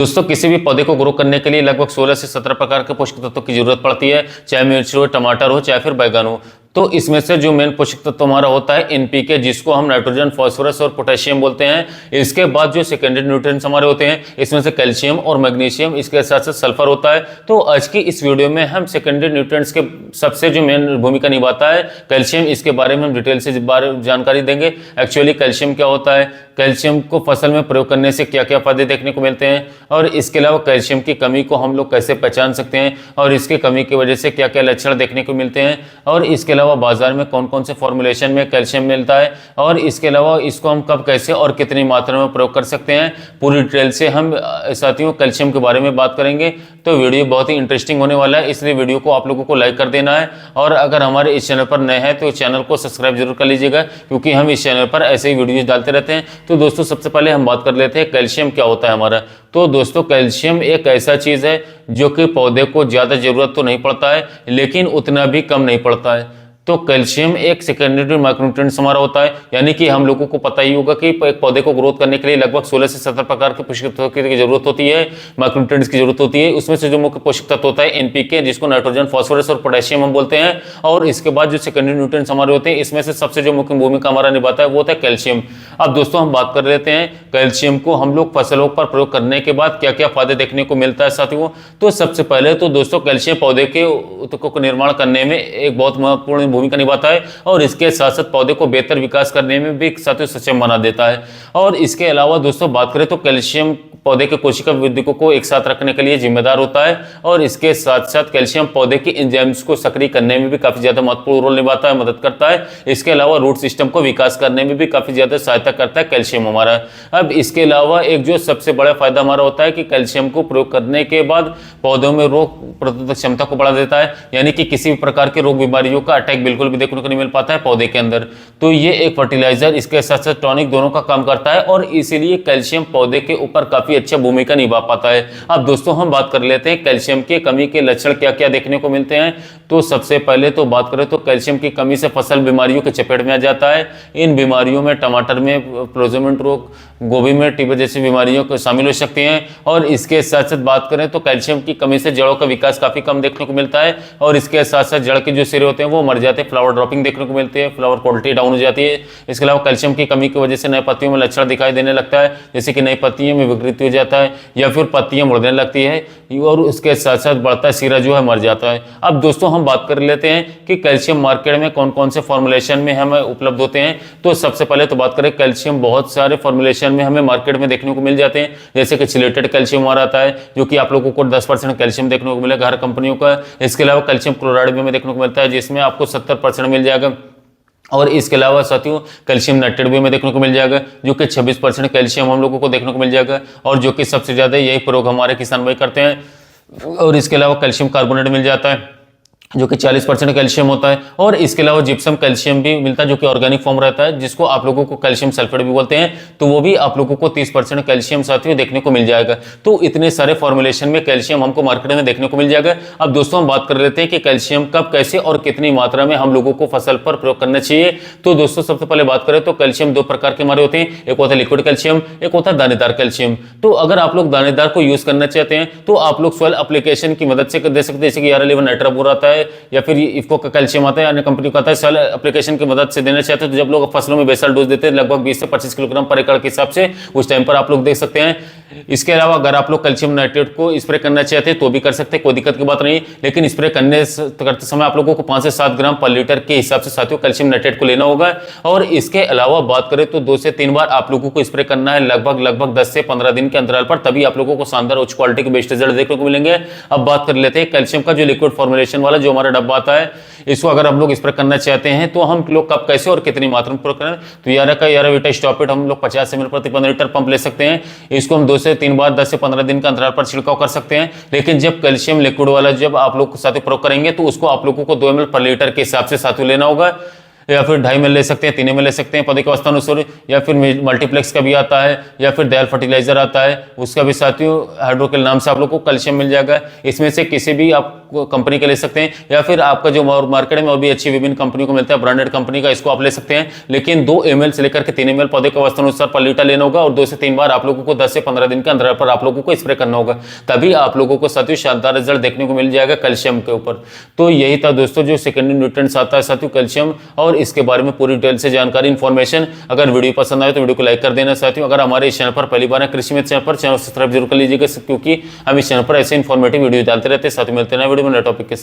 दोस्तों किसी भी पौधे को ग्रो करने के लिए लगभग 16 से 17 प्रकार के पोषक तत्वों की जरूरत पड़ती है, चाहे मिर्च हो, टमाटर हो, चाहे फिर बैगन हो। तो इसमें से जो मेन पोषक तत्व हमारा होता है एनपीके, जिसको हम नाइट्रोजन, फास्फोरस और पोटेशियम बोलते हैं। इसके बाद जो सेकेंडरी न्यूट्रिएंट्स हमारे होते हैं, इसमें से कैल्शियम और मैग्नीशियम, इसके साथ साथ सल्फर होता है। तो आज की इस वीडियो में हम सेकेंडरी न्यूट्रिएंट्स के सबसे जो मेन भूमिका निभाता है कैल्शियम, इसके बारे में हम डिटेल से जानकारी देंगे। एक्चुअली कैल्शियम क्या होता है, कैल्शियम को फसल में प्रयोग करने से क्या क्या फायदे देखने को मिलते हैं, और इसके अलावा कैल्शियम की कमी को हम लोग कैसे पहचान सकते हैं, और इसकी कमी की वजह से क्या क्या लक्षण देखने को मिलते हैं, और इसके अलावा बाजार में कौन कौन से फॉर्मुलेशन में कैल्शियम मिलता है, और इसके अलावा इसको हम कब, कैसे और कितनी मात्रा में प्रयोग कर सकते हैं। पूरी डिटेल से हम साथियों कैल्शियम के बारे में बात करेंगे। तो वीडियो बहुत ही इंटरेस्टिंग होने वाला है, इसलिए वीडियो को आप लोगों को लाइक कर देना है, और अगर हमारे इस चैनल पर नए हैं तो चैनल को सब्सक्राइब जरूर कर लीजिएगा, क्योंकि हम इस चैनल पर ऐसे ही वीडियोज डालते रहते हैं। तो दोस्तों सबसे पहले हम बात कर लेते हैं कैल्शियम क्या होता है हमारा। तो दोस्तों कैल्शियम एक ऐसा चीज है जो कि पौधे को ज्यादा जरूरत तो नहीं पड़ता है, लेकिन उतना भी कम नहीं पड़ता है। तो कैल्शियम एक सेकेंडरी माइक्रोन्यूट्रिएंट्स हमारा होता है, यानी कि हम लोगों को पता ही होगा कि एक पौधे को ग्रोथ करने के लिए लगभग 16 से 17 प्रकार के पोषक तत्वों की जरूरत होती है, माइक्रोन्यूट्रिएंट्स की जरूरत होती है। उसमें से जो मुख्य पोषक तत्व होता है एनपीके, जिसको नाइट्रोजन, फास्फोरस और पोटेशियम हम बोलते हैं। और इसके बाद जो सेकेंडरी न्यूट्रिएंट्स हमारे होते हैं, इसमें से सबसे जो मुख्य भूमिका हमारा निभाता है वो होता है कैल्शियम। अब दोस्तों हम बात कर लेते हैं कैल्शियम को हम लोग फसलों पर प्रयोग करने के बाद क्या क्या फायदे देखने को मिलता है साथियों। तो सबसे पहले तो दोस्तों कैल्शियम पौधे के ऊतकों को निर्माण करने में एक बहुत महत्वपूर्ण भूमिका निभाता है, और इसके साथ साथ पौधे को बेहतर विकास करने में भी साथियों सक्षम बना देता है। और इसके अलावा दोस्तों बात करें तो कैल्शियम पौधे के कोशिका वृद्धि को एक साथ रखने के लिए जिम्मेदार होता है, और इसके साथ साथ कैल्शियम पौधे की एंजाइम्स को सक्रिय करने में भी काफी ज्यादा महत्वपूर्ण रोल निभाता है, मदद करता है। इसके अलावा रूट सिस्टम को विकास करने में भी काफी ज्यादा सहायता करता है कैल्शियम हमारा। अब इसके अलावा एक जो सबसे बड़ा फायदा हमारा होता है कि कैल्शियम को प्रयोग करने के बाद पौधों में रोग प्रतिरोधक क्षमता को बढ़ा देता है, यानी कि किसी भी प्रकार के रोग बीमारियों का अटैक बिल्कुल भी देखने को नहीं मिल पाता है पौधे के अंदर। तो ये एक फर्टिलाइजर, इसके साथ साथ टॉनिक दोनों का काम करता है, और इसीलिए कैल्शियम पौधे के ऊपर काफी अच्छा भूमिका निभा पाता है। अब दोस्तों हम बात कर लेते हैं कैल्शियम की कमी के लक्षण क्या क्या देखने को मिलते हैं। तो सबसे पहले तो बात करें तो कैल्शियम की कमी से फसल बीमारियों के चपेट में आ जाता है। इन बीमारियों में टमाटर में प्रोजोमेंट रोग, गोभी में टिब्बर जैसी बीमारियों को शामिल हो सकती हैं। और इसके साथ साथ बात करें तो कैल्शियम की कमी से जड़ों का विकास काफी कम देखने को मिलता है, और इसके साथ साथ जड़ के जो सिरे होते हैं वो मर जाते हैं, फ्लावर ड्रॉपिंग देखने को मिलती है, फ्लावर क्वालिटी डाउन हो जाती है। इसके अलावा कैल्शियम की कमी की वजह से नए पत्तियों में लक्षण दिखाई देने लगता है, जैसे कि नई पत्तियों में विकृति हो जाता है, या फिर पत्तियां मुड़ने लगती है, और उसके साथ साथ बढ़ता सिरा जो है मर जाता है। अब दोस्तों हम बात कर लेते हैं कि कैल्शियम मार्केट में कौन कौन से फॉर्मुलेशन में हमें उपलब्ध होते हैं। तो सबसे पहले तो बात करें कैल्शियम बहुत सारे फॉर्मुलेशन में हमें मार्केट में देखने को मिल जाते हैं, जैसे कि चिलेटेड कैल्शियम हमारा आता है, जो कि आप लोगों को 10% कैल्शियम देखने को मिलेगा हर कंपनियों का। इसके अलावा कैल्शियम क्लोराइड भी हमें देखने को मिलता है, जिसमें आपको 70% मिल जाएगा। और इसके अलावा साथियों कैल्शियम नाइट्रेट भी हमें देखने को मिल जाएगा, जो कि 26% कैल्शियम हम लोगों को देखने को मिल जाएगा, और जो कि सबसे ज्यादा यही प्रयोग हमारे किसान भाई करते हैं। और इसके अलावा कैल्शियम कार्बोनेट मिल जाता है, जो कि 40% कैल्शियम होता है। और इसके अलावा जिप्सम कैल्शियम भी मिलता है, जो कि ऑर्गेनिक फॉर्म रहता है, जिसको आप लोगों को कैल्शियम सल्फेट भी बोलते हैं। तो वो भी आप लोगों को 30% कैल्शियम साथियों देखने को मिल जाएगा। तो इतने सारे फॉर्मुलेशन में कैल्शियम हमको मार्केट में देखने को मिल जाएगा। अब दोस्तों हम बात कर लेते हैं कि कैल्शियम कब, कैसे और कितनी मात्रा में हम लोगों को फसल पर प्रयोग करना चाहिए। तो दोस्तों सबसे पहले बात करें तो कैल्शियम दो प्रकार के हमारे होते हैं, एक होता है लिक्विड कैल्शियम, एक होता है दानेदार कैल्शियम। तो अगर आप लोग दानेदार को यूज करना चाहते हैं तो आप लोग सॉइल एप्लीकेशन की मदद से दे सकते हैं, जैसे कि 1111 नाइट्राबोर आता है, या फिर इफको का कैल्शियम आता है, अन्य कंपनी का आता है। सेल एप्लीकेशन की मदद से देना चाहते हैं तो जब लोग फसलों में बेसल डोज देते हैं लगभग 20 से 25 किलोग्राम पर एकड़ के हिसाब से, उस टाइम पर आप लोग देख सकते हैं। इसके अलावा अगर आप लोग कैल्शियम नाइट्रेट को स्प्रे करना चाहते हैं तो भी कर सकते हैं, कोई दिक्कत की बात नहीं। लेकिन स्प्रे करते समय आप लोगों को 5 से 7 ग्राम पर लीटर के हिसाब से साथियों कैल्शियम नाइट्रेट को लेना होगा। और इसके अलावा बात करें तो 2 से 3 बार आप लोगों को स्प्रे करना है, लगभग 10 से 15 दिन के अंतराल पर, तभी आप लोगों को शानदार उच्च क्वालिटी के बेस्ट रिजल्ट देखने को मिलेंगे। अब बात कर लेते हैं कैल्शियम का जो लिक्विड फॉर्मुलेशन वाला जो हमारा डब्बा आता है, इसको अगर हम लोग स्प्रे करना चाहते हैं तो हम लोग कब, कैसे और कितनी मात्रा में प्रयोग करें। तो यारा का यारावीटा स्टॉपिट हम लोग 50 ml प्रति 15 लीटर पंप ले सकते हैं। इसको हम 2 से 3 बार 10 से 15 दिन का अंतराल पर छिड़काव कर सकते हैं। लेकिन जब कैल्शियम लिक्विड वाला जब आप लोग साथ प्रयोग करेंगे तो उसको आप लोगों को 2 ml पर लीटर के हिसाब से साथ लेना होगा, या फिर 2.5 ml ले सकते हैं, 3 ml ले सकते हैं पौधे के अवस्थानुसार, या फिर मल्टीप्लेक्स का भी आता है, या फिर दयाल फर्टिलाइजर आता है, उसका भी साथियों हाइड्रोकिल नाम से आप लोग को कैल्शियम मिल जाएगा। इसमें से किसी भी आप कंपनी का ले सकते हैं, या फिर आपका जो मार्केट में और भी अच्छी विभिन्न कंपनी को मिलता है ब्रांडेड कंपनी का, इसको आप ले सकते हैं। लेकिन 2 ml से लेकर के 3 ml पौधे के अवस्थानुसार पर लीटर लेना होगा और 2 से 3 बार आप लोगों को 10 से 15 दिन के अंदर पर आप लोगों को स्प्रे करना होगा, तभी आप लोगों को साथियों शानदार रिजल्ट देखने को मिल जाएगा कैल्शियम के ऊपर। तो यही था दोस्तों जो सेकेंडरी न्यूट्रिएंट्स आता है साथियों कैल्शियम, और इसके बारे में पूरी डिटेल से जानकारी इन्फॉर्मेशन। अगर वीडियो पसंद आए तो वीडियो को लाइक कर देना साथियों। अगर हमारे इस चैनल पर पहली बार है कृषि मित्र चैनल पर, चैनल सब्सक्राइब जरूर कर लीजिएगा, क्योंकि हम इस चैनल पर ऐसे इन्फॉर्मेटिव वीडियो डालते रहते हैं। साथ ही मिलते हैं वीडियो में नए टॉपिक के साथ।